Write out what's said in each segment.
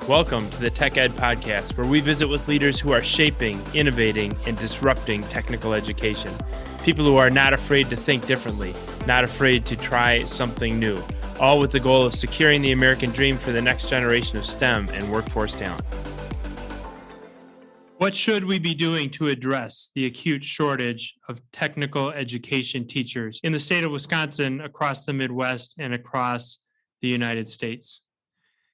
Welcome to the Tech Ed Podcast, where we visit with leaders who are shaping, innovating, and disrupting technical education. People who are not afraid to think differently, not afraid to try something new, all with the goal of securing the American dream for the next generation of STEM and workforce talent. What should we be doing to address the acute shortage of technical education teachers in the state of Wisconsin, across the Midwest, and across the United States?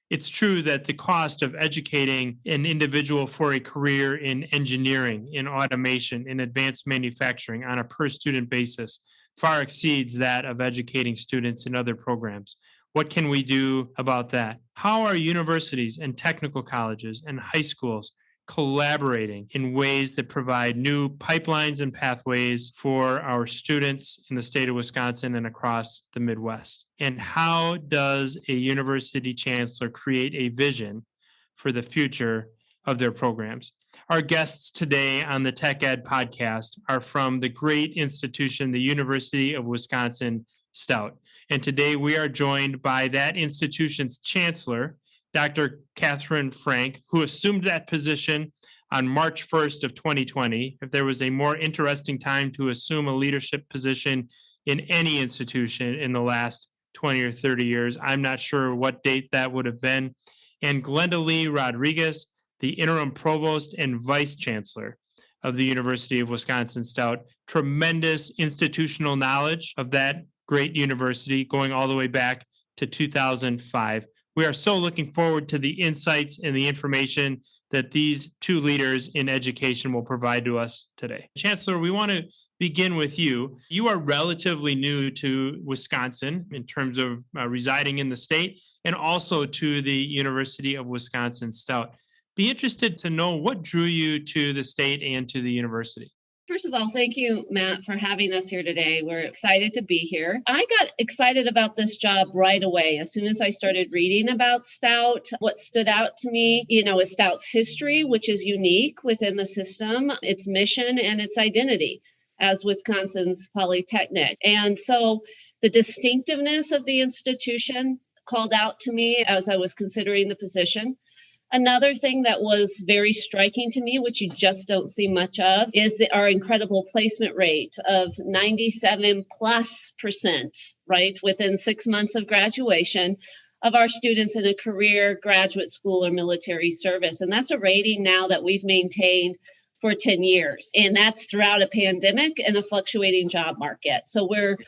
It's true that the cost of educating an individual for a career in engineering, in automation, in advanced manufacturing on a per-student basis far exceeds that of educating students in other programs. What can we do about that? How are universities and technical colleges and high schools collaborating in ways that provide new pipelines and pathways for our students in the state of Wisconsin and across the Midwest? And how does a university chancellor create a vision for the future of their programs? Our guests today on the Tech Ed Podcast are from the great institution, the University of Wisconsin-Stout. And today we are joined by that institution's chancellor, Dr. Katherine Frank, who assumed that position on March 1st of 2020. If there was a more interesting time to assume a leadership position in any institution in the last 20 or 30 years, I'm not sure what date that would have been. And Glendali Rodriguez, the interim provost and vice chancellor of the University of Wisconsin-Stout. Tremendous institutional knowledge of that great university going all the way back to 2005. We are so looking forward to the insights and the information that these two leaders in education will provide to us today. Chancellor, we want to begin with you. You are relatively new to Wisconsin in terms of residing in the state and also to the University of Wisconsin-Stout. Be interested to know what drew you to the state and to the university. First of all, thank you, Matt, for having us here today. We're excited to be here. I got excited about this job right away. As soon as I started reading about Stout, what stood out to me, is Stout's history, which is unique within the system, its mission and its identity as Wisconsin's Polytechnic. And so the distinctiveness of the institution called out to me as I was considering the position. Another thing that was very striking to me, which you just don't see much of, is our incredible placement rate of 97+%, right? Within 6 months of graduation of our students in a career, graduate school, or military service. And that's a rating now that we've maintained for 10 years. And that's throughout a pandemic and a fluctuating job market. So we're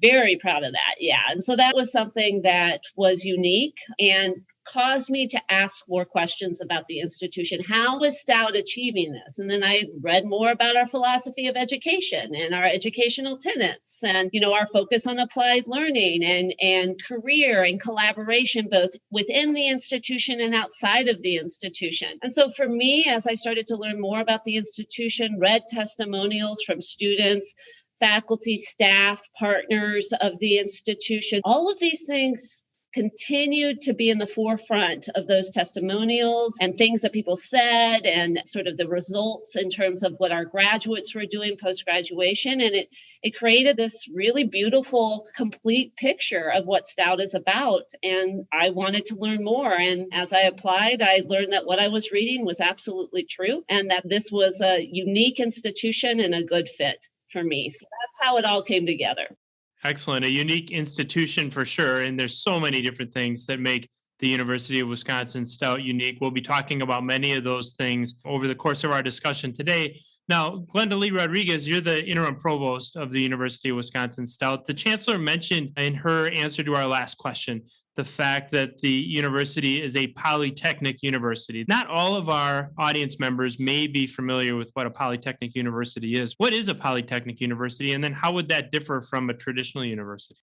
very proud of that. Yeah. And so that was something that was unique and caused me to ask more questions about the institution. How was Stout achieving this? And then I read more about our philosophy of education and our educational tenets and, our focus on applied learning and career and collaboration, both within the institution and outside of the institution. And so for me, as I started to learn more about the institution, read testimonials from students, faculty, staff, partners of the institution, all of these things continued to be in the forefront of those testimonials and things that people said and sort of the results in terms of what our graduates were doing post-graduation. And it created this really beautiful, complete picture of what Stout is about. And I wanted to learn more. And as I applied, I learned that what I was reading was absolutely true and that this was a unique institution and a good fit for me. So that's how it all came together. Excellent. A unique institution for sure. And there's so many different things that make the University of Wisconsin-Stout unique. We'll be talking about many of those things over the course of our discussion today. Now, Glendali Rodriguez, you're the interim provost of the University of Wisconsin-Stout. The chancellor mentioned in her answer to our last question the fact that the university is a polytechnic university. Not all of our audience members may be familiar with what a polytechnic university is. What is a polytechnic university? And then how would that differ from a traditional university?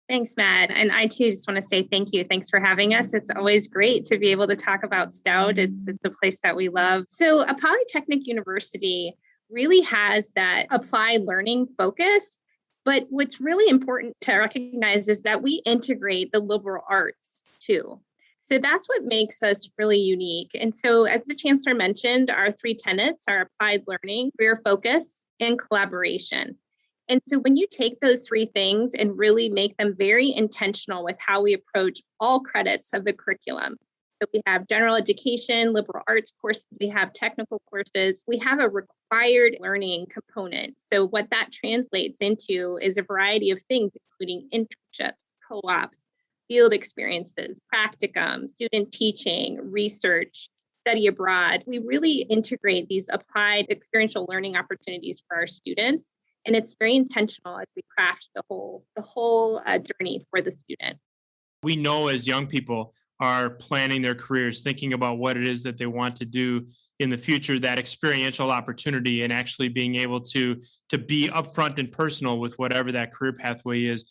Thanks, Matt. And I too just want to say thank you. Thanks for having us. It's always great to be able to talk about Stout. It's the place that we love. So a polytechnic university really has that applied learning focus. But what's really important to recognize is that we integrate the liberal arts too. So that's what makes us really unique. And so as the chancellor mentioned, our three tenets are applied learning, career focus, and collaboration. And so when you take those three things and really make them very intentional with how we approach all credits of the curriculum. So we have general education, liberal arts courses, we have technical courses, we have a required learning component. So what that translates into is a variety of things, including internships, co-ops, field experiences, practicum, student teaching, research, study abroad. We really integrate these applied experiential learning opportunities for our students. And it's very intentional as we craft the whole journey for the student. We know as young people are planning their careers, thinking about what it is that they want to do in the future, that experiential opportunity and actually being able to be upfront and personal with whatever that career pathway is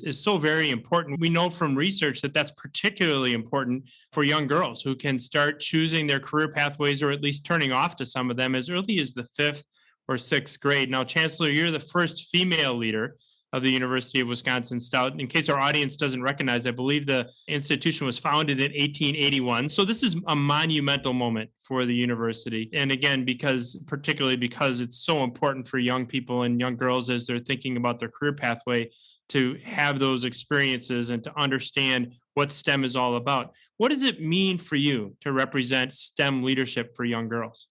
so very important. We know from research that that's particularly important for young girls who can start choosing their career pathways or at least turning off to some of them as early as the 5th or 6th grade. Now, Chancellor, you're the first female leader of the University of Wisconsin-Stout. In case our audience doesn't recognize, I believe the institution was founded in 1881. So this is a monumental moment for the university. And again, particularly because it's so important for young people and young girls as they're thinking about their career pathway to have those experiences and to understand what STEM is all about. What does it mean for you to represent STEM leadership for young girls?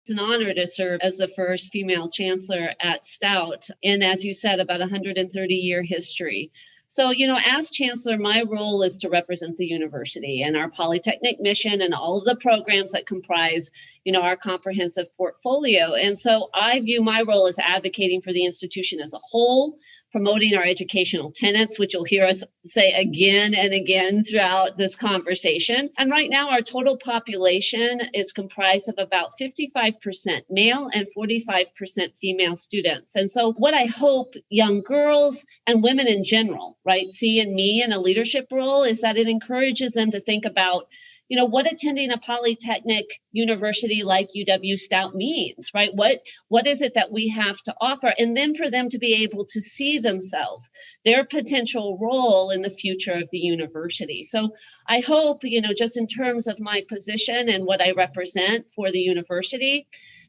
It's an honor to serve as the first female chancellor at Stout. And as you said, about 130-year history. So, as chancellor, my role is to represent the university and our Polytechnic mission and all of the programs that comprise, our comprehensive portfolio. And so I view my role as advocating for the institution as a whole, promoting our educational tenets, which you'll hear us say again and again throughout this conversation. And right now, our total population is comprised of about 55% male and 45% female students. And so what I hope young girls and women in general, right, see in me in a leadership role is that it encourages them to think about what attending a Polytechnic university like UW-Stout means, right? What is it that we have to offer? And then for them to be able to see themselves, their potential role in the future of the university. So I hope, just in terms of my position and what I represent for the university,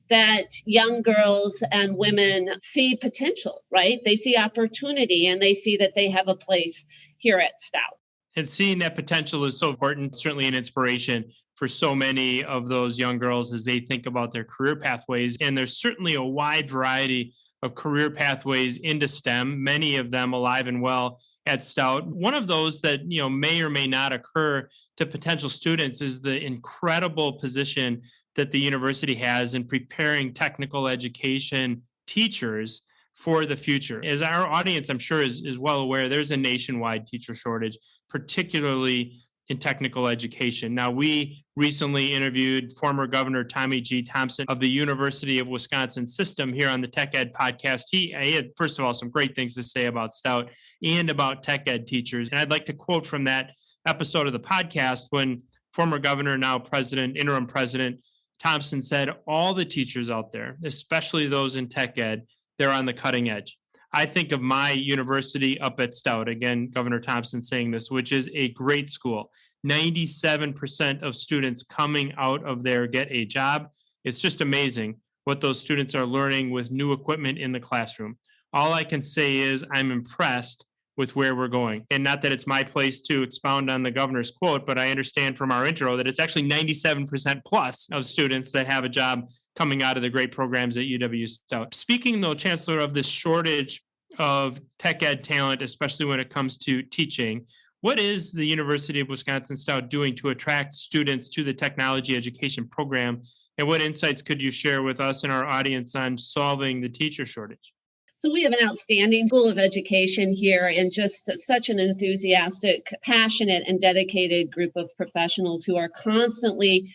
that young girls and women see potential, right? They see opportunity and they see that they have a place here at Stout. And seeing that potential is so important, certainly an inspiration for so many of those young girls as they think about their career pathways. And there's certainly a wide variety of career pathways into STEM, many of them alive and well at Stout. One of those that may or may not occur to potential students is the incredible position that the university has in preparing technical education teachers for the future. As our audience, I'm sure, is well aware, there's a nationwide teacher shortage, particularly in technical education. Now, we recently interviewed former Governor Tommy G. Thompson of the University of Wisconsin system here on the Tech Ed podcast. He had, first of all, some great things to say about Stout and about tech ed teachers. And I'd like to quote from that episode of the podcast when former governor, now president, interim president Thompson said, all the teachers out there, especially those in tech ed, they're on the cutting edge. I think of my university up at Stout, again, Governor Thompson saying this, which is a great school. 97% of students coming out of there get a job. It's just amazing what those students are learning with new equipment in the classroom. All I can say is I'm impressed with where we're going. And not that it's my place to expound on the governor's quote, but I understand from our intro that it's actually 97% plus of students that have a job coming out of the great programs at UW-Stout. Speaking, though, Chancellor, of this shortage of tech ed talent, especially when it comes to teaching, what is the University of Wisconsin-Stout doing to attract students to the technology education program? And what insights could you share with us and our audience on solving the teacher shortage? So we have an outstanding school of education here and just such an enthusiastic, passionate, and dedicated group of professionals who are constantly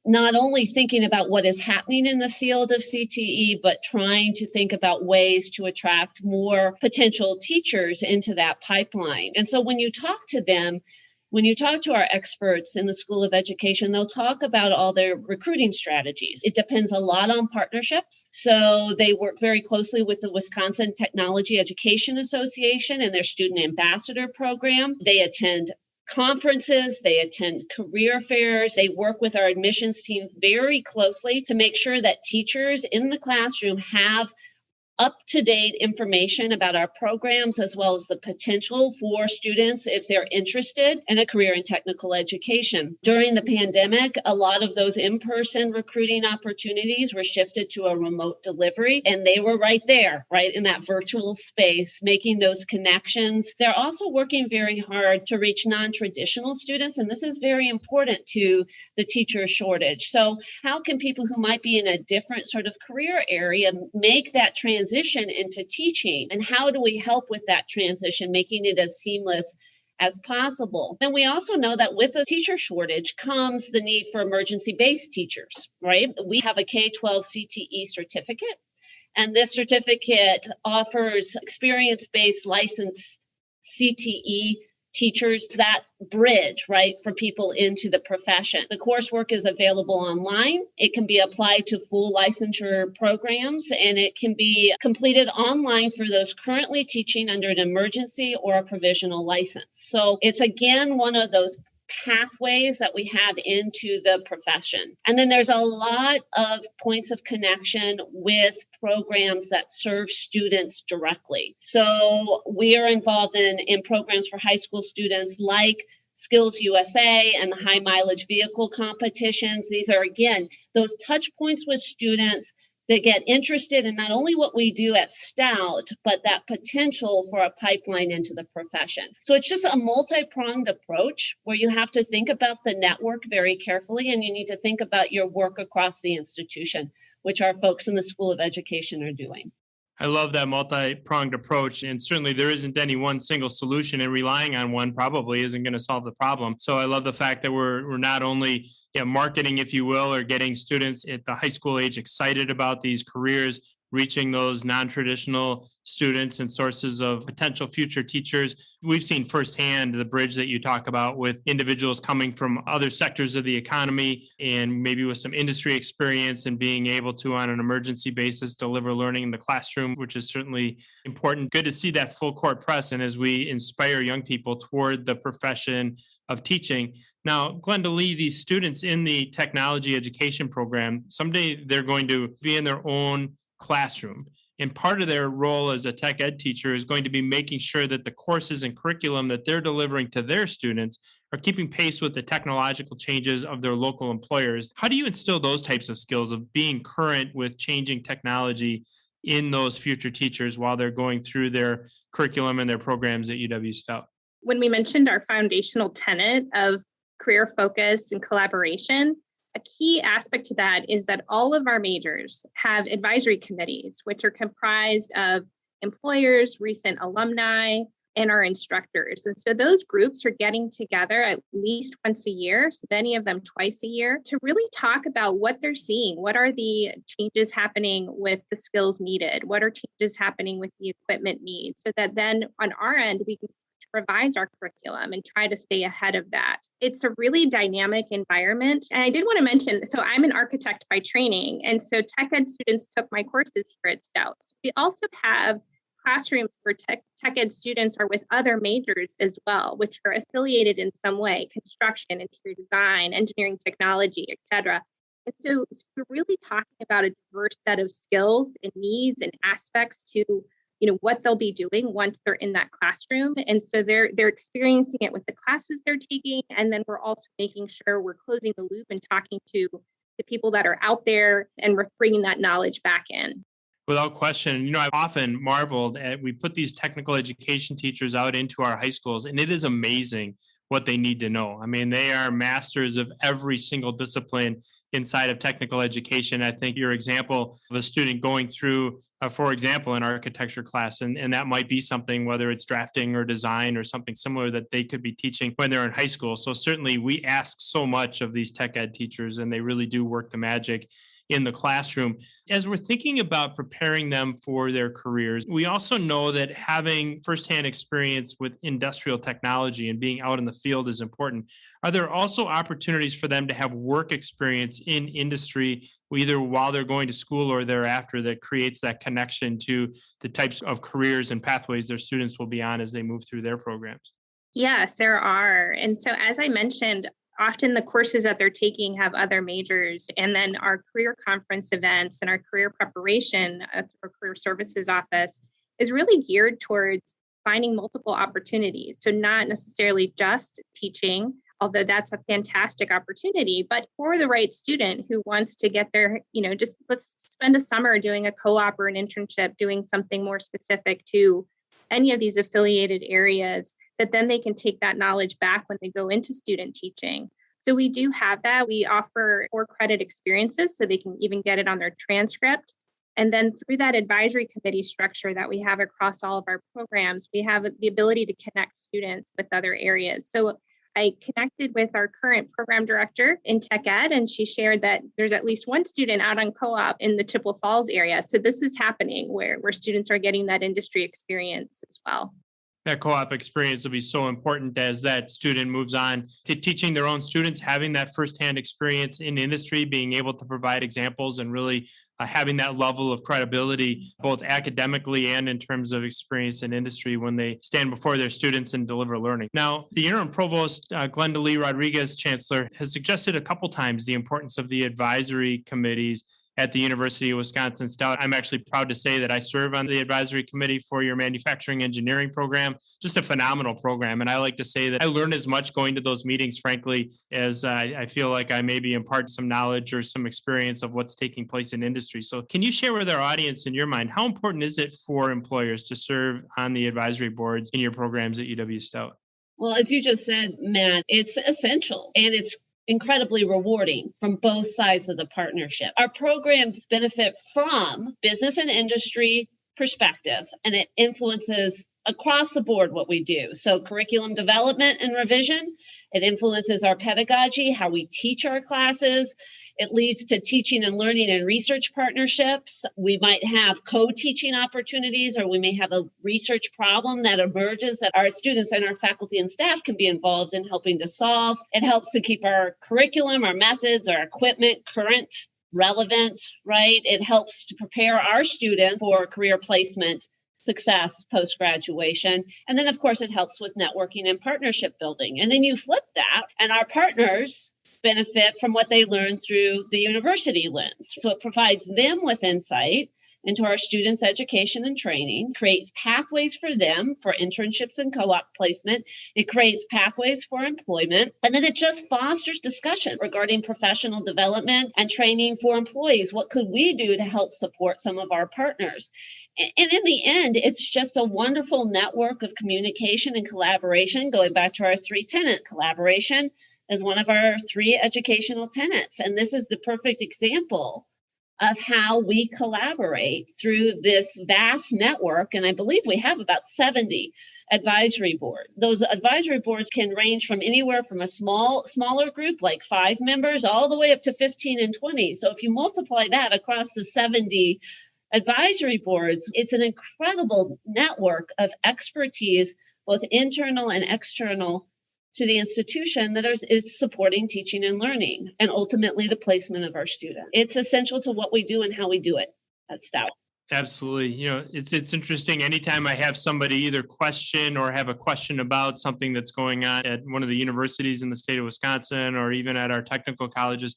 not only thinking about what is happening in the field of CTE, but trying to think about ways to attract more potential teachers into that pipeline. And so when you talk to them, when you talk to our experts in the School of Education, they'll talk about all their recruiting strategies. It depends a lot on partnerships. So they work very closely with the Wisconsin Technology Education Association and their student ambassador program. They attend conferences, they attend career fairs, they work with our admissions team very closely to make sure that teachers in the classroom have up-to-date information about our programs, as well as the potential for students if they're interested in a career in technical education. During the pandemic, a lot of those in-person recruiting opportunities were shifted to a remote delivery, and they were right there, right in that virtual space, making those connections. They're also working very hard to reach non-traditional students, and this is very important to the teacher shortage. So how can people who might be in a different sort of career area make that transition into teaching? And how do we help with that transition, making it as seamless as possible? And we also know that with a teacher shortage comes the need for emergency-based teachers, right? We have a K-12 CTE certificate, and this certificate offers experience-based licensed CTE teachers, that bridge, right, for people into the profession. The coursework is available online. It can be applied to full licensure programs, and it can be completed online for those currently teaching under an emergency or a provisional license. So it's, again, one of those pathways that we have into the profession. And then there's a lot of points of connection with programs that serve students directly. So we are involved in programs for high school students like Skills USA and the high mileage vehicle competitions. These are, again, those touch points with students that get interested in not only what we do at Stout, but that potential for a pipeline into the profession. So it's just a multi-pronged approach where you have to think about the network very carefully, and you need to think about your work across the institution, which our folks in the School of Education are doing. I love that multi-pronged approach, and certainly there isn't any one single solution, and relying on one probably isn't going to solve the problem. So I love the fact that we're not only marketing, if you will, or getting students at the high school age excited about these careers, reaching those non-traditional students and sources of potential future teachers. We've seen firsthand the bridge that you talk about with individuals coming from other sectors of the economy and maybe with some industry experience and being able to, on an emergency basis, deliver learning in the classroom, which is certainly important. Good to see that full court press, and as we inspire young people toward the profession of teaching. Now, Glendali, these students in the technology education program, someday they're going to be in their own classroom. And part of their role as a tech ed teacher is going to be making sure that the courses and curriculum that they're delivering to their students are keeping pace with the technological changes of their local employers. How do you instill those types of skills of being current with changing technology in those future teachers while they're going through their curriculum and their programs at UW-Stout? When we mentioned our foundational tenet of career focus and collaboration, a key aspect to that is that all of our majors have advisory committees, which are comprised of employers, recent alumni, and our instructors. And so those groups are getting together at least once a year, so many of them twice a year, to really talk about what they're seeing. What are the changes happening with the skills needed? What are changes happening with the equipment needs? So that then on our end, we can revise our curriculum and try to stay ahead of that. It's a really dynamic environment. And I did want to mention, so I'm an architect by training. And so tech ed students took my courses here at Stout. We also have classrooms where tech ed students are with other majors as well, which are affiliated in some way: construction, interior design, engineering technology, et cetera. And so we're really talking about a diverse set of skills and needs and aspects to what they'll be doing once they're in that classroom. And so they're experiencing it with the classes they're taking. And then we're also making sure we're closing the loop and talking to the people that are out there, and we're bringing that knowledge back in. Without question, I've often marveled at, we put these technical education teachers out into our high schools, and it is amazing what they need to know. I mean, they are masters of every single discipline inside of technical education. I think your example of a student going through, for example, an architecture class, and that might be something, whether it's drafting or design or something similar, that they could be teaching when they're in high school. So certainly we ask so much of these tech ed teachers, and they really do work the magic in the classroom. As we're thinking about preparing them for their careers, we also know that having firsthand experience with industrial technology and being out in the field is important. Are there also opportunities for them to have work experience in industry, either while they're going to school or thereafter, that creates that connection to the types of careers and pathways their students will be on as they move through their programs? Yes, there are. And so, as I mentioned, often the courses that they're taking have other majors. And then our career conference events and our career preparation at our career services office is really geared towards finding multiple opportunities. So not necessarily just teaching, although that's a fantastic opportunity, but for the right student who wants to get their, just let's spend a summer doing a co-op or an internship, doing something more specific to any of these affiliated areas, that then they can take that knowledge back when they go into student teaching. So we do have that. We offer 4-credit experiences so they can even get it on their transcript. And then through that advisory committee structure that we have across all of our programs, we have the ability to connect students with other areas. So I connected with our current program director in tech ed, and she shared that there's at least one student out on co-op in the Chippewa Falls area. So this is happening where students are getting that industry experience as well. That co-op experience will be so important as that student moves on to teaching their own students, having that firsthand experience in industry, being able to provide examples and really having that level of credibility, both academically and in terms of experience in industry when they stand before their students and deliver learning. Now, the interim provost, Glendali Rodriguez, Chancellor, has suggested a couple times the importance of the advisory committees at the University of Wisconsin-Stout. I'm actually proud to say that I serve on the advisory committee for your manufacturing engineering program, just a phenomenal program. And I like to say that I learn as much going to those meetings, frankly, as I feel like I maybe impart some knowledge or some experience of what's taking place in industry. So can you share with our audience, in your mind, how important is it for employers to serve on the advisory boards in your programs at UW-Stout? Well, as you just said, Matt, it's essential and it's incredibly rewarding from both sides of the partnership. Our programs benefit from business and industry perspective, and it influences across the board what we do. So curriculum development and revision, it influences our pedagogy, how we teach our classes. It leads to teaching and learning and research partnerships. We might have co-teaching opportunities, or we may have a research problem that emerges that our students and our faculty and staff can be involved in helping to solve. It helps to keep our curriculum, our methods, our equipment current, relevant, right? It helps to prepare our students for career placement success post-graduation. And then, of course, it helps with networking and partnership building. And then you flip that, and our partners benefit from what they learn through the university lens. So it provides them with insight into our students' education and training, creates pathways for them for internships and co-op placement. It creates pathways for employment. And then it just fosters discussion regarding professional development and training for employees. What could we do to help support some of our partners? And in the end, it's just a wonderful network of communication and collaboration, going back to our 3-tenet collaboration as one of our 3 educational tenets. And this is the perfect example of how we collaborate through this vast network. And I believe we have about 70 advisory boards. Those advisory boards can range from anywhere from a smaller group, like 5 members, all the way up to 15 and 20. So if you multiply that across the 70 advisory boards, it's an incredible network of expertise, both internal and external, to the institution that is supporting teaching and learning, and ultimately the placement of our students. It's essential to what we do and how we do it at Stout. Absolutely. It's interesting. Anytime I have somebody either question or have a question about something that's going on at one of the universities in the state of Wisconsin, or even at our technical colleges,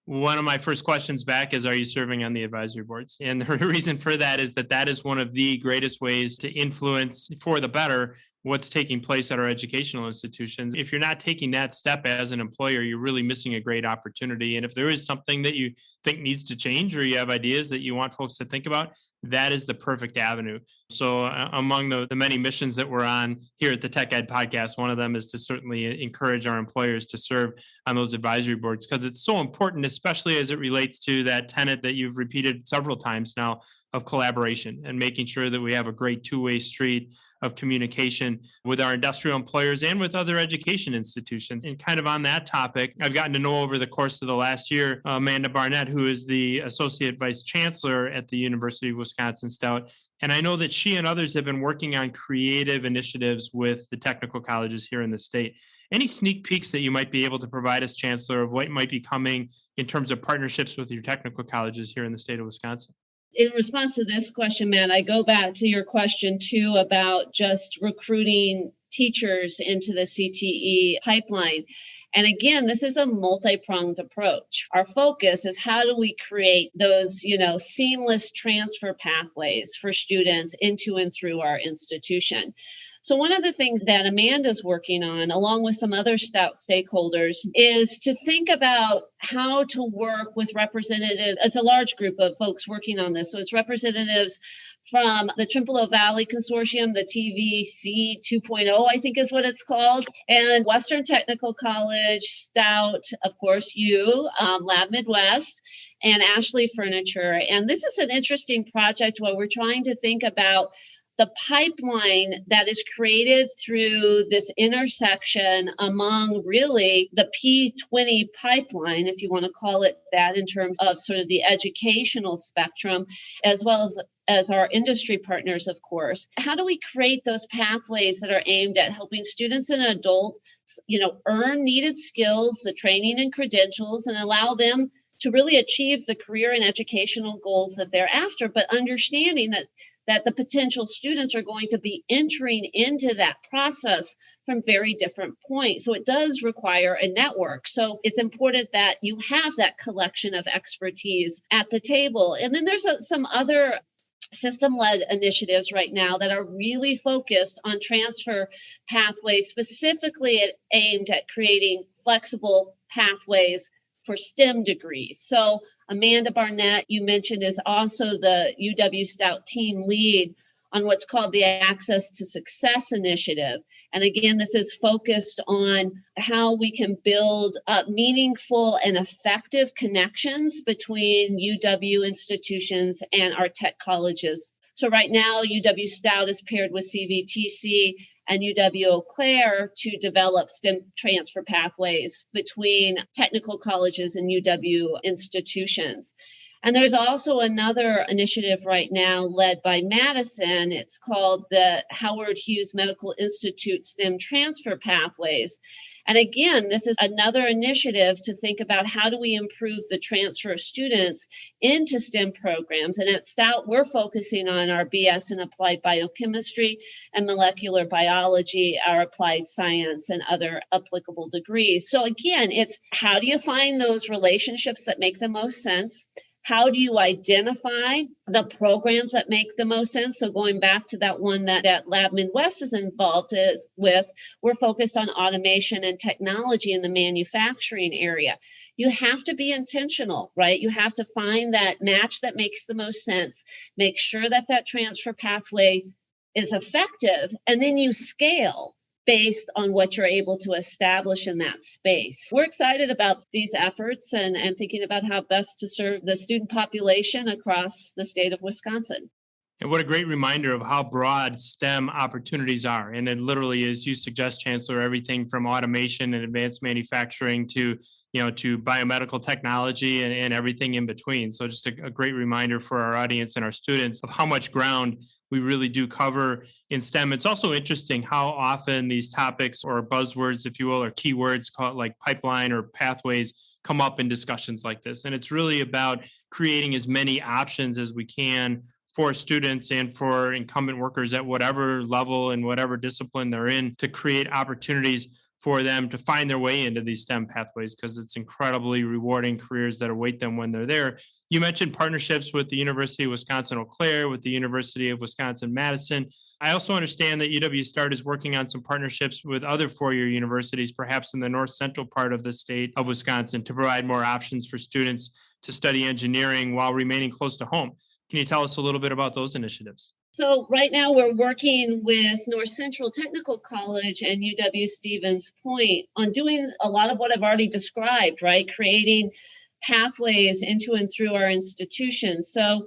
one of my first questions back is, are you serving on the advisory boards? And the reason for that is that is one of the greatest ways to influence for the better what's taking place at our educational institutions. If you're not taking that step as an employer, you're really missing a great opportunity. And if there is something that you think needs to change, or you have ideas that you want folks to think about, that is the perfect avenue. So among the many missions that we're on here at the Tech Ed Podcast, one of them is to certainly encourage our employers to serve on those advisory boards, because it's so important, especially as it relates to that tenet that you've repeated several times now of collaboration, and making sure that we have a great two-way street of communication with our industrial employers and with other education institutions. And kind of on that topic, I've gotten to know over the course of the last year, Amanda Barnett, who is the Associate Vice Chancellor at the University of Wisconsin-Stout. And I know that she and others have been working on creative initiatives with the technical colleges here in the state. Any sneak peeks that you might be able to provide us, Chancellor, of what might be coming in terms of partnerships with your technical colleges here in the state of Wisconsin? In response to this question, Matt, I go back to your question too about just recruiting teachers into the CTE pipeline. And again, this is a multi-pronged approach. Our focus is how do we create those, seamless transfer pathways for students into and through our institution. So one of the things that Amanda's working on, along with some other Stout stakeholders, is to think about how to work with representatives. It's a large group of folks working on this. So it's representatives from the Trimble Valley Consortium, the TVC 2.0, I think is what it's called, and Western Technical College, Stout, of course, Lab Midwest, and Ashley Furniture. And this is an interesting project where we're trying to think about the pipeline that is created through this intersection among really the P20 pipeline, if you want to call it that, in terms of sort of the educational spectrum, as well as our industry partners, of course. How do we create those pathways that are aimed at helping students and adults, earn needed skills, the training and credentials, and allow them to really achieve the career and educational goals that they're after, but understanding that the potential students are going to be entering into that process from very different points. So it does require a network. So it's important that you have that collection of expertise at the table. And then there's some other system-led initiatives right now that are really focused on transfer pathways, specifically aimed at creating flexible pathways for STEM degrees. So Amanda Barnett, you mentioned, is also the UW-Stout team lead on what's called the Access to Success Initiative. And again, this is focused on how we can build meaningful and effective connections between UW institutions and our tech colleges. So right now, UW-Stout is paired with CVTC and UW-Eau Claire to develop STEM transfer pathways between technical colleges and UW institutions. And there's also another initiative right now led by Madison. It's called the Howard Hughes Medical Institute STEM Transfer Pathways. And again, this is another initiative to think about how do we improve the transfer of students into STEM programs. And at Stout, we're focusing on our BS in applied biochemistry and molecular biology, our applied science, and other applicable degrees. So again, it's how do you find those relationships that make the most sense? How do you identify the programs that make the most sense? So going back to that one that Lab Midwest is involved with, we're focused on automation and technology in the manufacturing area. You have to be intentional, right? You have to find that match that makes the most sense, make sure that transfer pathway is effective, and then you scale based on what you're able to establish in that space. We're excited about these efforts and thinking about how best to serve the student population across the state of Wisconsin. And what a great reminder of how broad STEM opportunities are. And it literally is, you suggest, Chancellor, everything from automation and advanced manufacturing to biomedical technology and everything in between. So just a great reminder for our audience and our students of how much ground we really do cover in STEM. It's also interesting how often these topics or buzzwords, if you will, or keywords called like pipeline or pathways come up in discussions like this. And it's really about creating as many options as we can for students and for incumbent workers at whatever level and whatever discipline they're in to create opportunities for them to find their way into these STEM pathways, because it's incredibly rewarding careers that await them when they're there. You mentioned partnerships with the University of Wisconsin-Eau Claire, with the University of Wisconsin-Madison. I also understand that UW-Stout is working on some partnerships with other four-year universities, perhaps in the north central part of the state of Wisconsin, to provide more options for students to study engineering while remaining close to home. Can you tell us a little bit about those initiatives? So right now we're working with North Central Technical College and UW-Stevens Point on doing a lot of what I've already described, right? Creating pathways into and through our institutions. So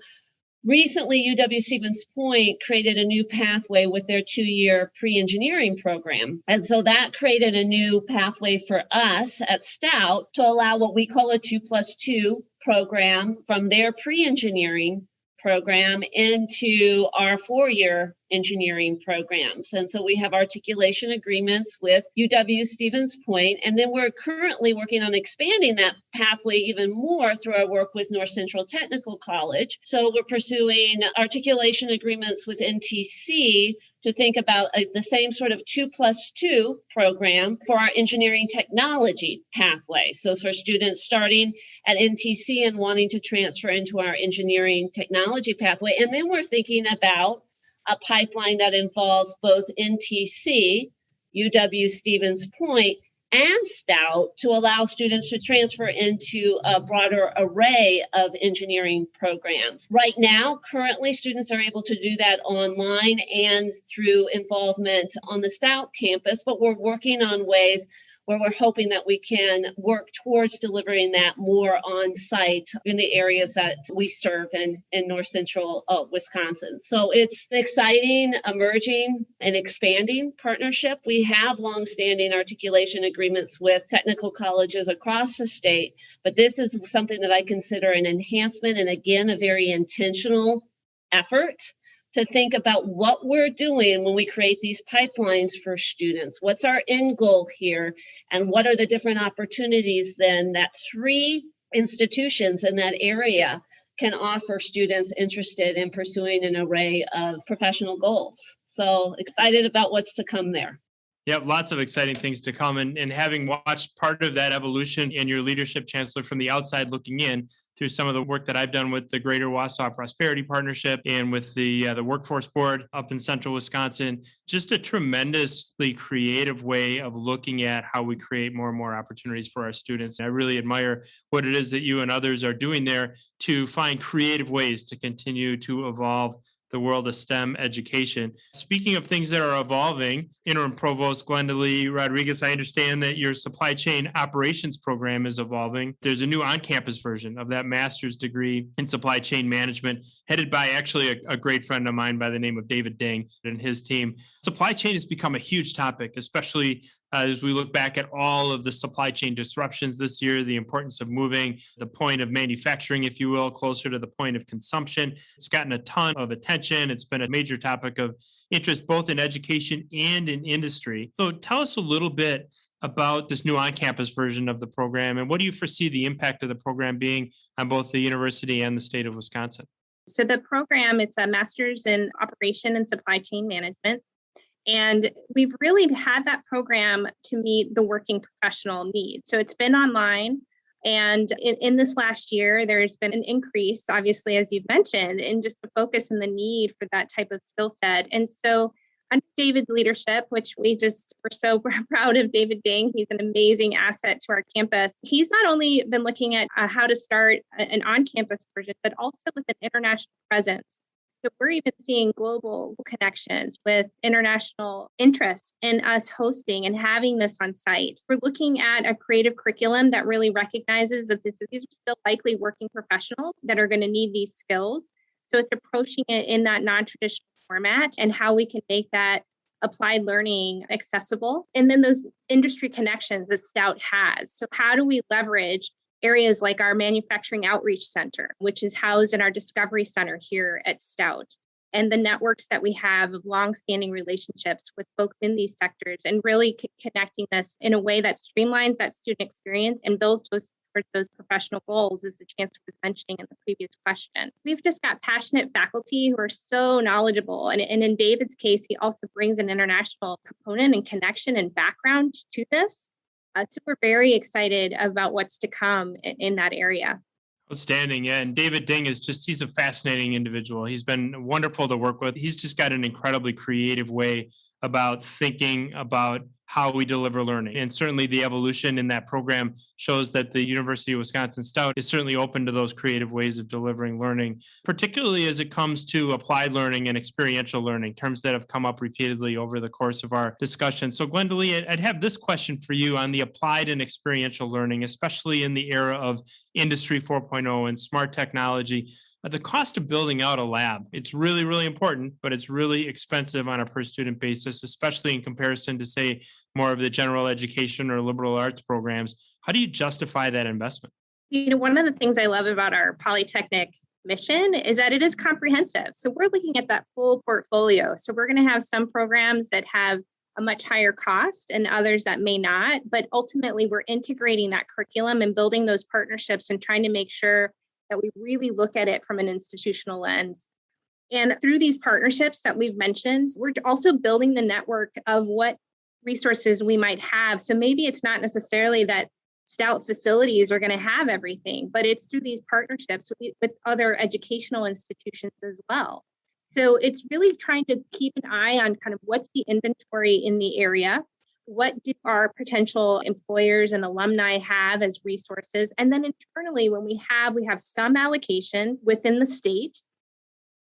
recently, UW-Stevens Point created a new pathway with their 2-year pre-engineering program. And so that created a new pathway for us at Stout to allow what we call a 2+2 program from their pre-engineering program into our 4-year engineering programs. And so we have articulation agreements with UW-Stevens Point, and then we're currently working on expanding that pathway even more through our work with North Central Technical College. So we're pursuing articulation agreements with NTC to think about the same sort of 2+2 program for our engineering technology pathway. So for students starting at NTC and wanting to transfer into our engineering technology pathway. And then we're thinking about a pipeline that involves both NTC, UW-Stevens Point, and Stout to allow students to transfer into a broader array of engineering programs. Right now, currently, students are able to do that online and through involvement on the Stout campus, but we're working on ways where we're hoping that we can work towards delivering that more on site in the areas that we serve in North Central Wisconsin. So it's an exciting, emerging, and expanding partnership. We have longstanding articulation agreements with technical colleges across the state, but this is something that I consider an enhancement and, again, a very intentional effort to think about what we're doing when we create these pipelines for students. What's our end goal here? And what are the different opportunities then that 3 institutions in that area can offer students interested in pursuing an array of professional goals? So excited about what's to come there. Yep, lots of exciting things to come. And having watched part of that evolution in your leadership, Chancellor, from the outside looking in through some of the work that I've done with the Greater Wausau Prosperity Partnership and with the Workforce Board up in central Wisconsin, just a tremendously creative way of looking at how we create more and more opportunities for our students. And I really admire what it is that you and others are doing there to find creative ways to continue to evolve the world of STEM education. Speaking of things that are evolving, Interim Provost Glendali Rodriguez, I understand that your supply chain operations program is evolving. There's a new on-campus version of that master's degree in supply chain management, headed by actually a great friend of mine by the name of David Ding and his team. Supply chain has become a huge topic, especially as we look back at all of the supply chain disruptions this year, the importance of moving the point of manufacturing, if you will, closer to the point of consumption. It's gotten a ton of attention. It's been a major topic of interest, both in education and in industry. So tell us a little bit about this new on-campus version of the program, and what do you foresee the impact of the program being on both the university and the state of Wisconsin? So the program, it's a master's in operation and supply chain management. And we've really had that program to meet the working professional need. So it's been online. And in this last year, there's been an increase, obviously, as you've mentioned, in just the focus and the need for that type of skill set. And so under David's leadership, which we're so proud of David Ding, he's an amazing asset to our campus. He's not only been looking at how to start an on-campus version, but also with an international presence. So we're even seeing global connections with international interest in us hosting and having this on site. We're looking at a creative curriculum that really recognizes that these are still likely working professionals that are going to need these skills. So it's approaching it in that non-traditional format and how we can make that applied learning accessible. And then those industry connections that Stout has. So how do we leverage areas like our Manufacturing Outreach Center, which is housed in our Discovery Center here at Stout, and the networks that we have of longstanding relationships with folks in these sectors, and really connecting this in a way that streamlines that student experience and builds towards those professional goals, as the Chancellor was mentioning in the previous question. We've just got passionate faculty who are so knowledgeable. And in David's case, he also brings an international component and connection and background to this. So we're very excited about what's to come in that area. Outstanding. Yeah. And David Ding he's a fascinating individual. He's been wonderful to work with. He's just got an incredibly creative way about thinking about how we deliver learning. And certainly the evolution in that program shows that the University of Wisconsin Stout is certainly open to those creative ways of delivering learning, particularly as it comes to applied learning and experiential learning, terms that have come up repeatedly over the course of our discussion. So Glendali, I'd have this question for you on the applied and experiential learning, especially in the era of Industry 4.0 and smart technology. The cost of building out a lab, it's really, really important, but it's really expensive on a per student basis, especially in comparison to, say, more of the general education or liberal arts programs. How do you justify that investment? One of the things I love about our Polytechnic mission is that it is comprehensive. So we're looking at that full portfolio. So we're going to have some programs that have a much higher cost and others that may not, but ultimately we're integrating that curriculum and building those partnerships and trying to make sure that we really look at it from an institutional lens. And through these partnerships that we've mentioned, we're also building the network of what resources we might have. So maybe it's not necessarily that Stout facilities are going to have everything, but it's through these partnerships with other educational institutions as well. So it's really trying to keep an eye on kind of what's the inventory in the area, what do our potential employers and alumni have as resources, and then internally when we have some allocation within the state.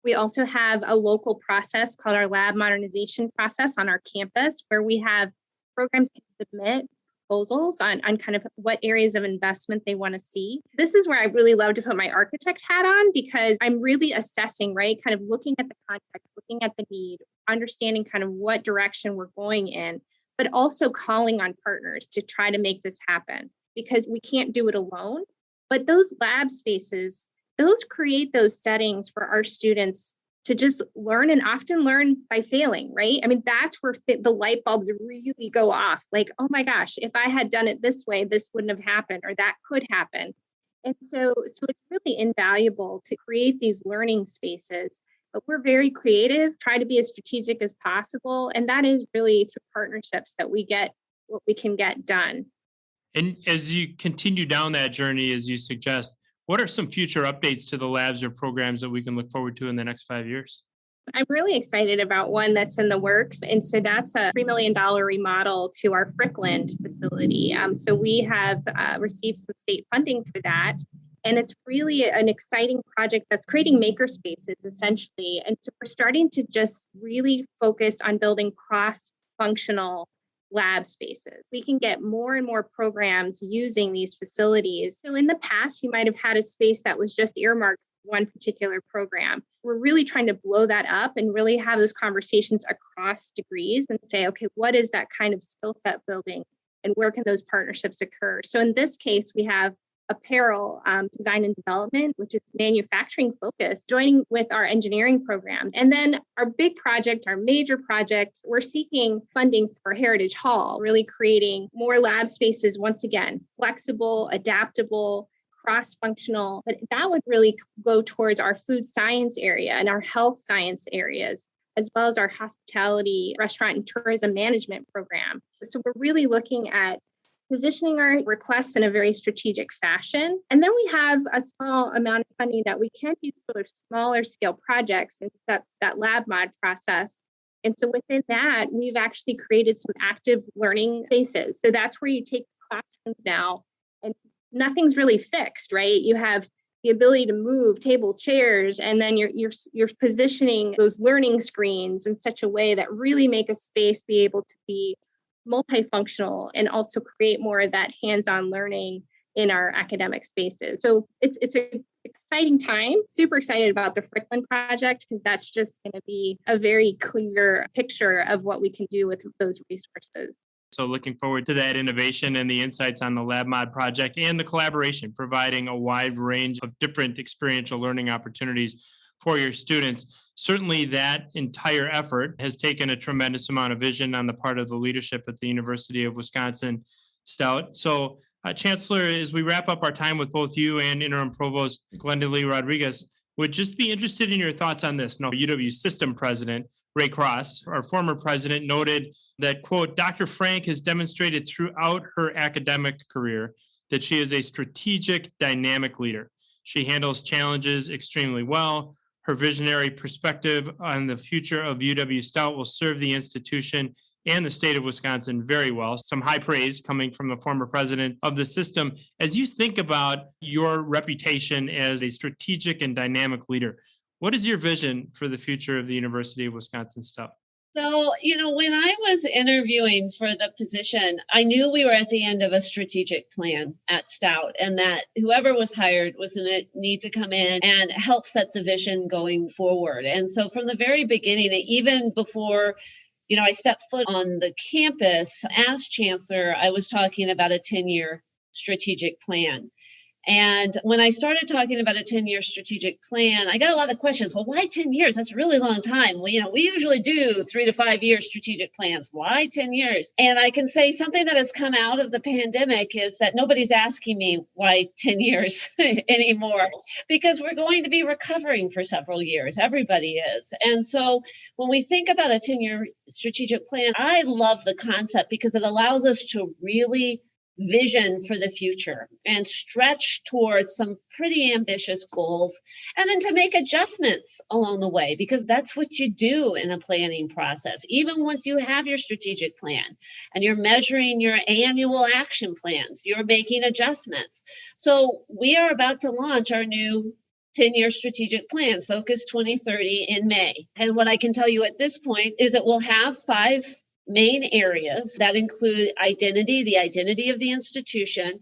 We also have a local process called our lab modernization process on our campus, where we have programs can submit proposals on kind of what areas of investment they want to see. This is where I really love to put my architect hat on, because I'm really assessing, right? Kind of looking at the context, looking at the need, understanding kind of what direction we're going in, but also calling on partners to try to make this happen, because we can't do it alone. But those lab spaces, those create those settings for our students to just learn, and often learn by failing, right? I mean, that's where the light bulbs really go off. Like, oh my gosh, if I had done it this way, this wouldn't have happened, or that could happen. And so it's really invaluable to create these learning spaces. But we're very creative, try to be as strategic as possible. And that is really through partnerships that we get what we can get done. And as you continue down that journey, as you suggest, what are some future updates to the labs or programs that we can look forward to in the next 5 years? I'm really excited about one that's in the works. And so that's a $3 million remodel to our Frickland facility. So we have received some state funding for that. And it's really an exciting project that's creating maker spaces, essentially. And so we're starting to just really focus on building cross-functional lab spaces. We can get more and more programs using these facilities. So in the past, you might have had a space that was just earmarked for one particular program. We're really trying to blow that up and really have those conversations across degrees and say, okay, what is that kind of skill set building and where can those partnerships occur? So in this case, we have apparel design and development, which is manufacturing focused, joining with our engineering programs. And then our big project, our major project, we're seeking funding for Heritage Hall, really creating more lab spaces, once again, flexible, adaptable, cross-functional, but that would really go towards our food science area and our health science areas, as well as our hospitality, restaurant, and tourism management program. So we're really looking at positioning our requests in a very strategic fashion. And then we have a small amount of funding that we can do sort of smaller scale projects, and that's that lab mod process. And so within that, we've actually created some active learning spaces. So that's where you take classrooms now and nothing's really fixed, right? You have the ability to move tables, chairs, and then you're positioning those learning screens in such a way that really make a space be able to be multifunctional and also create more of that hands-on learning in our academic spaces. So it's an exciting time. Super excited about the Frickland project, because that's just going to be a very clear picture of what we can do with those resources. So looking forward to that innovation and the insights on the Lab Mod project and the collaboration, providing a wide range of different experiential learning opportunities for your students. Certainly that entire effort has taken a tremendous amount of vision on the part of the leadership at the University of Wisconsin-Stout. So Chancellor, as we wrap up our time with both you and Interim Provost Glendali Rodriguez, would just be interested in your thoughts on this. Now, UW System President Ray Cross, our former president, noted that, quote, Dr. Frank has demonstrated throughout her academic career that she is a strategic, dynamic leader. She handles challenges extremely well. Her visionary perspective on the future of UW-Stout will serve the institution and the state of Wisconsin very well. Some high praise coming from the former president of the system. As you think about your reputation as a strategic and dynamic leader, what is your vision for the future of the University of Wisconsin-Stout? So, when I was interviewing for the position, I knew we were at the end of a strategic plan at Stout, and that whoever was hired was going to need to come in and help set the vision going forward. And so from the very beginning, even before I stepped foot on the campus as chancellor, I was talking about a 10-year strategic plan. And when I started talking about a 10-year strategic plan, I got a lot of questions. Well, why 10 years? That's a really long time. We usually do 3 to 5 year strategic plans. Why 10 years? And I can say something that has come out of the pandemic is that nobody's asking me why 10 years anymore, because we're going to be recovering for several years. Everybody is. And so when we think about a 10-year strategic plan, I love the concept because it allows us to really vision for the future and stretch towards some pretty ambitious goals, and then to make adjustments along the way, because that's what you do in a planning process. Even once you have your strategic plan and you're measuring your annual action plans, you're making adjustments. So we are about to launch our new 10-year strategic plan, Focus 2030, in May. And what I can tell you at this point is it will have 5 main areas that include identity, the identity of the institution.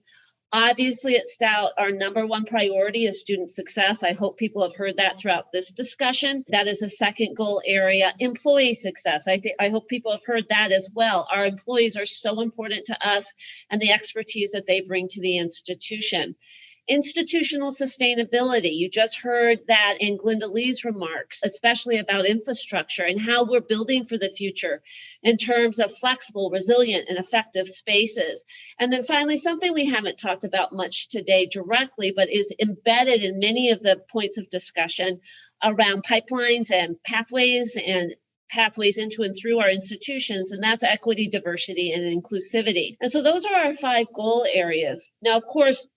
Obviously, at Stout, our number one priority is student success. I hope people have heard that throughout this discussion. That is a second goal area. Employee success. I hope people have heard that as well. Our employees are so important to us and the expertise that they bring to the institution. Institutional sustainability. You just heard that in Glendali's remarks, especially about infrastructure and how we're building for the future in terms of flexible, resilient, and effective spaces. And then finally, something we haven't talked about much today directly, but is embedded in many of the points of discussion around pipelines and pathways into and through our institutions, and that's equity, diversity, and inclusivity. And so those are our 5 goal areas. Now, of course,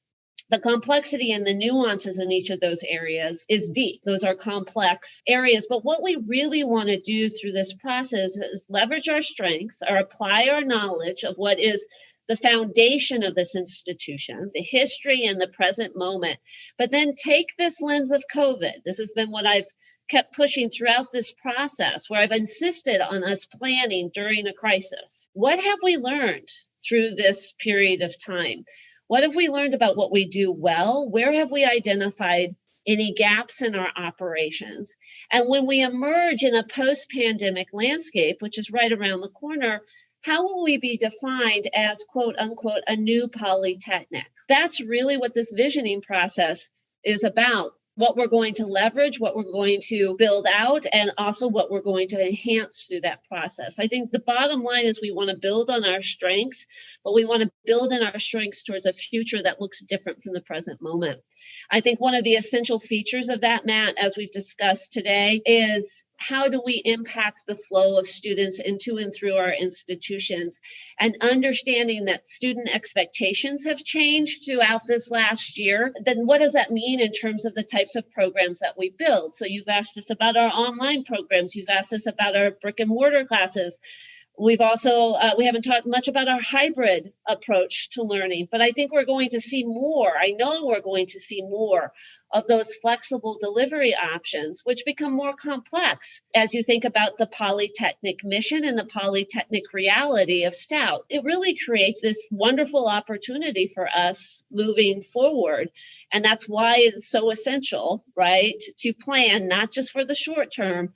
the complexity and the nuances in each of those areas is deep. Those are complex areas. But what we really want to do through this process is leverage our strengths or apply our knowledge of what is the foundation of this institution, the history and the present moment, but then take this lens of COVID. This has been what I've kept pushing throughout this process, where I've insisted on us planning during a crisis. What have we learned through this period of time? What have we learned about what we do well? Where have we identified any gaps in our operations? And when we emerge in a post-pandemic landscape, which is right around the corner, how will we be defined as, quote unquote, a new Polytechnic? That's really what this visioning process is about. What we're going to leverage, what we're going to build out, and also what we're going to enhance through that process. I think the bottom line is we want to build on our strengths, but we want to build in our strengths towards a future that looks different from the present moment. I think one of the essential features of that, Matt, as we've discussed today, is how do we impact the flow of students into and through our institutions, and understanding that student expectations have changed throughout this last year. Then what does that mean in terms of the types of programs that we build? So you've asked us about our online programs. You've asked us about our brick and mortar classes. We've also, we haven't talked much about our hybrid approach to learning, but I think we're going to see more. I know we're going to see more of those flexible delivery options, which become more complex as you think about the Polytechnic mission and the Polytechnic reality of Stout. It really creates this wonderful opportunity for us moving forward. And that's why it's so essential, right, to plan not just for the short term,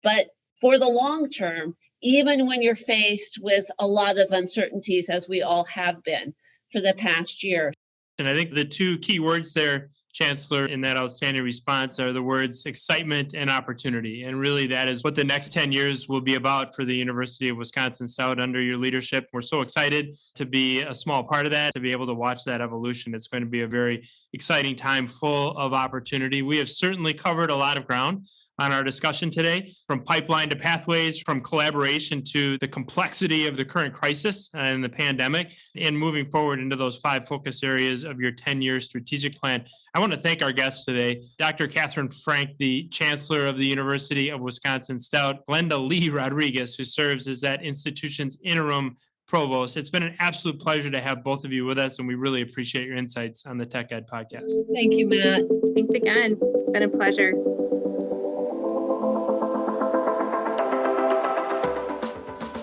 but for the long term, even when you're faced with a lot of uncertainties, as we all have been for the past year. And I think the 2 key words there, Chancellor, in that outstanding response are the words excitement and opportunity. And really that is what the next 10 years will be about for the University of Wisconsin-Stout under your leadership. We're so excited to be a small part of that, to be able to watch that evolution. It's going to be a very exciting time full of opportunity. We have certainly covered a lot of ground on our discussion today, from pipeline to pathways, from collaboration to the complexity of the current crisis and the pandemic, and moving forward into those 5 focus areas of your 10-year strategic plan. I want to thank our guests today, Dr. Katherine Frank, the Chancellor of the University of Wisconsin-Stout, Glendali Rodriguez, who serves as that institution's interim Provost. It's been an absolute pleasure to have both of you with us, and we really appreciate your insights on the Tech Ed podcast. Thank you, Matt. Thanks again. It's been a pleasure.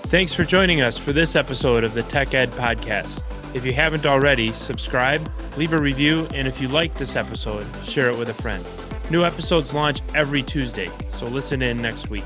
Thanks for joining us for this episode of the Tech Ed Podcast. If you haven't already, subscribe, leave a review, and if you like this episode, share it with a friend. New episodes launch every Tuesday, so listen in next week.